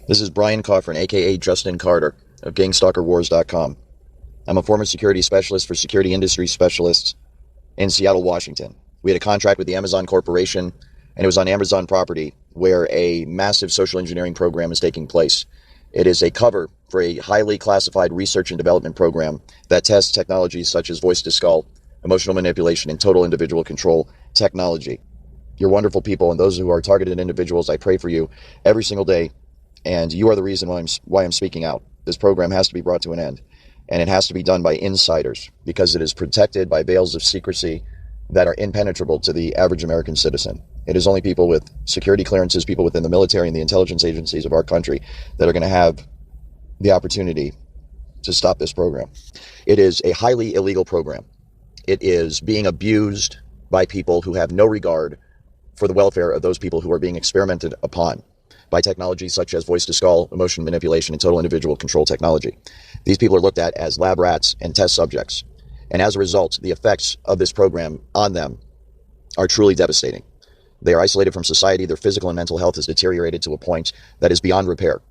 This is Brian Coffrin, aka Justin Carter of GangstalkerWars.com. I'm a former security specialist for security industry specialists in Seattle, Washington. We had a contract with the Amazon Corporation, and it was on Amazon property where a massive social engineering program is taking place. It is a cover for a highly classified research and development program that tests technologies such as voice-to-skull, emotional manipulation, and total individual control technology. You're wonderful people, and those who are targeted individuals, I pray for you every single day. And you are the reason why I'm speaking out. This program has to be brought to an end. And it has to be done by insiders because it is protected by veils of secrecy that are impenetrable to the average American citizen. It is only people with security clearances, people within the military and the intelligence agencies of our country that are going to have the opportunity to stop this program. It is a highly illegal program. It is being abused by people who have no regard for the welfare of those people who are being experimented upon by technologies such as voice-to-skull, emotion manipulation, and total individual control technology. These people are looked at as lab rats and test subjects. And as a result, the effects of this program on them are truly devastating. They are isolated from society. Their physical and mental health is deteriorated to a point that is beyond repair.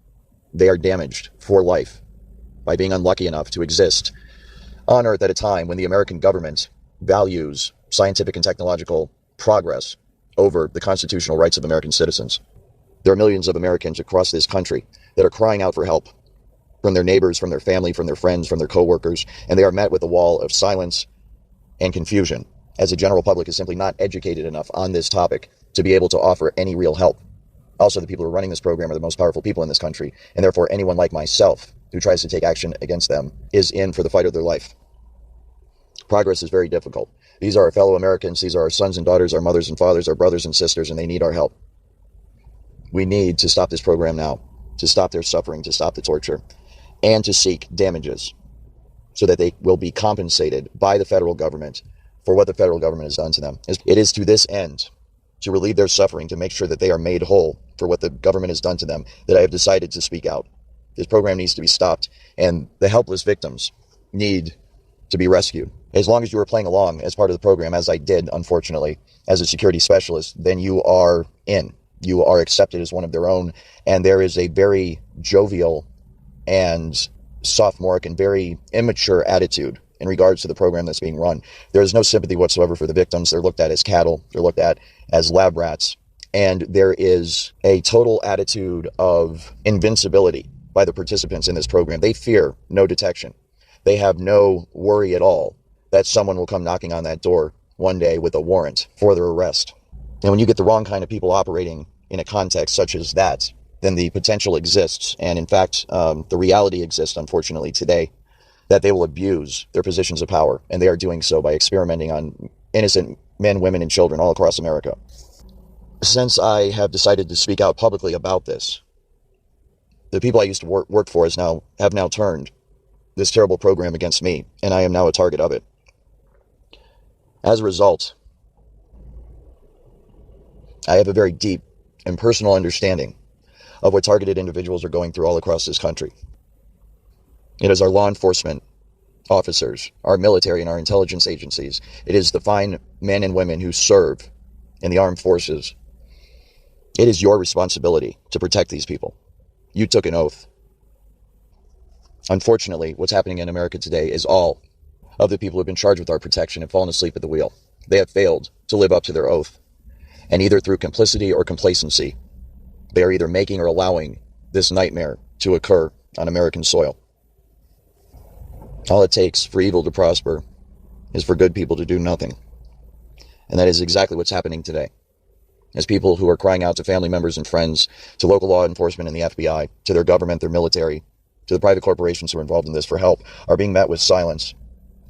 They are damaged for life by being unlucky enough to exist on Earth at a time when the American government values scientific and technological progress over the constitutional rights of American citizens. There are millions of Americans across this country that are crying out for help from their neighbors, from their family, from their friends, from their coworkers, and they are met with a wall of silence and confusion, as the general public is simply not educated enough on this topic to be able to offer any real help. Also, the people who are running this program are the most powerful people in this country, and therefore anyone like myself who tries to take action against them is in for the fight of their life. Progress is very difficult. These are our fellow Americans. These are our sons and daughters, our mothers and fathers, our brothers and sisters, and they need our help. We need to stop this program now, to stop their suffering, to stop the torture, and to seek damages so that they will be compensated by the federal government for what the federal government has done to them. It is to this end, to relieve their suffering, to make sure that they are made whole for what the government has done to them, that I have decided to speak out. This program needs to be stopped, and the helpless victims need to be rescued. As long as you are playing along as part of the program, as I did, unfortunately, as a security specialist, then you are in. You are accepted as one of their own, and there is a very jovial and sophomoric and very immature attitude in regards to the program that's being run. There is no sympathy whatsoever for the victims. They're looked at as cattle. They're looked at as lab rats. And there is a total attitude of invincibility by the participants in this program. They fear no detection. They have no worry at all that someone will come knocking on that door one day with a warrant for their arrest. And when you get the wrong kind of people operating in a context such as that, then the potential exists. And in fact, the reality exists, unfortunately, today, that they will abuse their positions of power. And they are doing so by experimenting on innocent men, women, and children all across America. Since I have decided to speak out publicly about this, the people I used to work for have now turned this terrible program against me, and I am now a target of it. As a result, I have a very deep and personal understanding of what targeted individuals are going through all across this country. It is our law enforcement officers, our military, and our intelligence agencies. It is the fine men and women who serve in the armed forces. It is your responsibility to protect these people. You took an oath. Unfortunately, what's happening in America today is all of the people who have been charged with our protection have fallen asleep at the wheel. They have failed to live up to their oath. And either through complicity or complacency, they are either making or allowing this nightmare to occur on American soil. All it takes for evil to prosper is for good people to do nothing. And that is exactly what's happening today. As people who are crying out to family members and friends, to local law enforcement and the FBI, to their government, their military, to the private corporations who are involved in this for help, are being met with silence,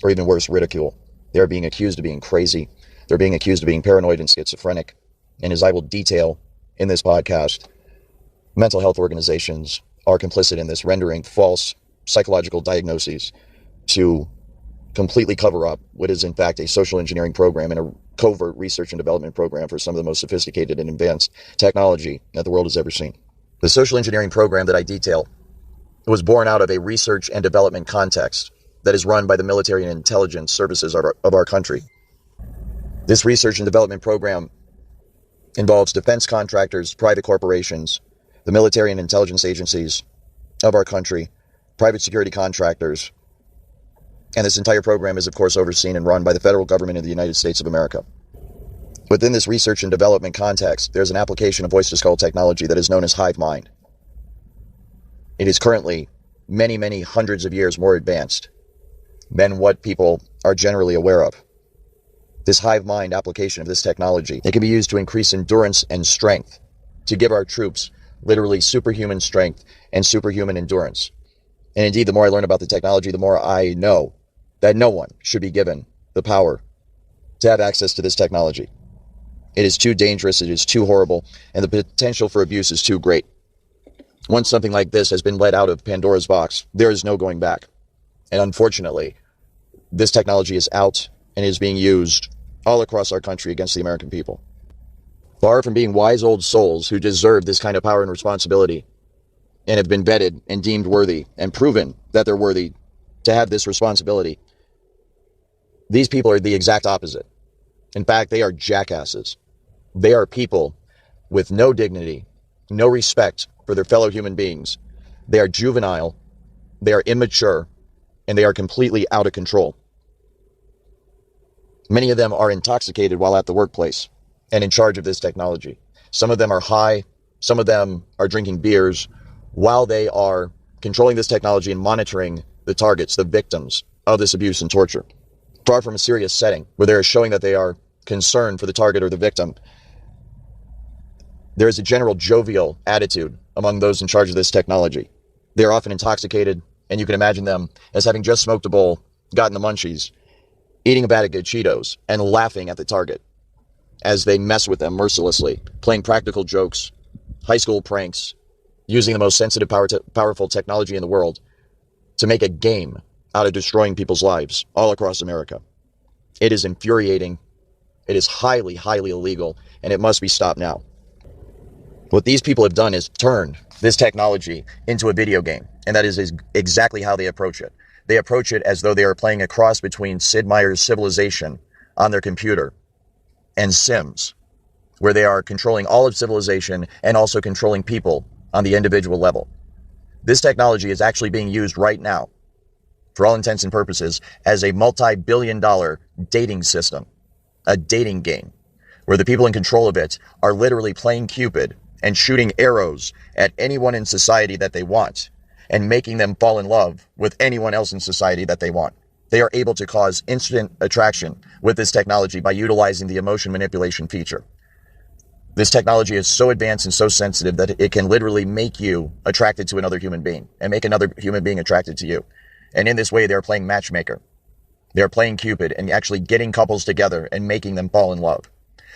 or even worse, ridicule. They are being accused of being crazy. They're being accused of being paranoid and schizophrenic. And as I will detail in this podcast, mental health organizations are complicit in this, rendering false psychological diagnoses to completely cover up what is in fact a social engineering program and a covert research and development program for some of the most sophisticated and advanced technology that the world has ever seen. The social engineering program that I detail was born out of a research and development context that is run by the military and intelligence services of our country. This research and development program involves defense contractors, private corporations, the military and intelligence agencies of our country, private security contractors, and this entire program is, of course, overseen and run by the federal government of the United States of America. Within this research and development context, there's an application of voice-to-skull technology that is known as hive mind. It is currently many, many hundreds of years more advanced than what people are generally aware of. This hive mind application of this technology, it can be used to increase endurance and strength, to give our troops literally superhuman strength and superhuman endurance. And indeed, the more I learn about the technology, the more I know that no one should be given the power to have access to this technology. It is too dangerous, it is too horrible, and the potential for abuse is too great. Once something like this has been let out of Pandora's box, there is no going back. And unfortunately, this technology is out and is being used all across our country against the American people. Far from being wise old souls who deserve this kind of power and responsibility and have been vetted and deemed worthy and proven that they're worthy to have this responsibility, these people are the exact opposite. In fact, they are jackasses. They are people with no dignity, no respect for their fellow human beings. They are juvenile, they are immature, and they are completely out of control. Many of them are intoxicated while at the workplace and in charge of this technology. Some of them are high, some of them are drinking beers while they are controlling this technology and monitoring the targets, the victims of this abuse and torture. Far from a serious setting where they are showing that they are concerned for the target or the victim, there is a general jovial attitude among those in charge of this technology. They are often intoxicated, and you can imagine them as having just smoked a bowl, gotten the munchies, eating a bag of Cheetos, and laughing at the target as they mess with them mercilessly, playing practical jokes, high school pranks, using the most sensitive, powerful technology in the world to make a game out of destroying people's lives all across America. It is infuriating. It is highly, highly illegal, and it must be stopped now. What these people have done is turned this technology into a video game, and that is exactly how they approach it. They approach it as though they are playing a cross between Sid Meier's Civilization on their computer and Sims, where they are controlling all of civilization and also controlling people on the individual level. This technology is actually being used right now, for all intents and purposes, as a multi-billion-dollar dating system, a dating game, where the people in control of it are literally playing Cupid and shooting arrows at anyone in society that they want and making them fall in love with anyone else in society that they want. They are able to cause instant attraction with this technology by utilizing the emotion manipulation feature. This technology is so advanced and so sensitive that it can literally make you attracted to another human being and make another human being attracted to you. And in this way, they're playing matchmaker. They're playing Cupid and actually getting couples together and making them fall in love.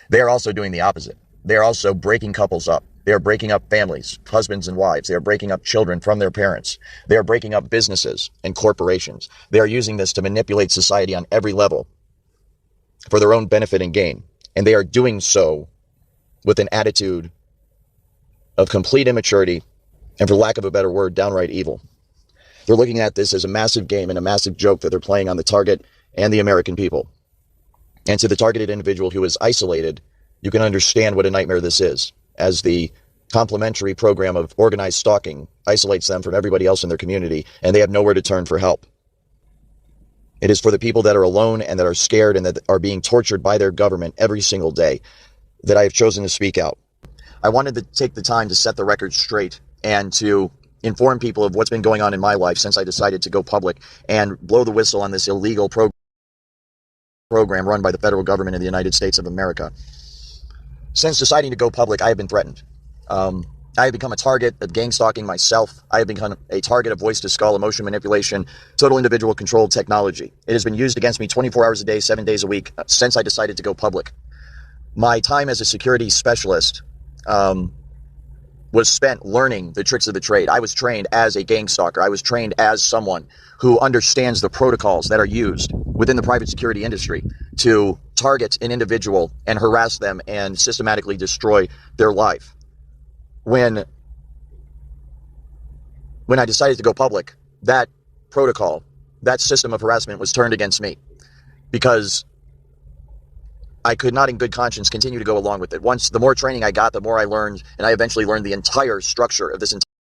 They are also doing the opposite. They are also breaking couples up. They are breaking up families, husbands and wives. They are breaking up children from their parents. They are breaking up businesses and corporations. They are using this to manipulate society on every level for their own benefit and gain. And they are doing so with an attitude of complete immaturity and, for lack of a better word, downright evil. They're looking at this as a massive game and a massive joke that they're playing on the target and the American people. And to the targeted individual who is isolated, you can understand what a nightmare this is, as the complementary program of organized stalking isolates them from everybody else in their community, and they have nowhere to turn for help. It is for the people that are alone and that are scared and that are being tortured by their government every single day that I have chosen to speak out. I wanted to take the time to set the record straight and to inform people of what's been going on in my life since I decided to go public and blow the whistle on this illegal program run by the federal government of the United States of America. Since deciding to go public, I have been threatened. I have become a target of gang stalking myself. I have become a target of voice-to-skull, emotion manipulation, total individual control technology. It has been used against me 24 hours a day, 7 days a week, since I decided to go public. My time as a security specialist was spent learning the tricks of the trade. I was trained as a gang stalker. I was trained as someone who understands the protocols that are used within the private security industry to target an individual and harass them and systematically destroy their life. When I decided to go public, that protocol, that system of harassment was turned against me because I could not in good conscience continue to go along with it. The more training I got, the more I learned, and I eventually learned the entire structure of this entire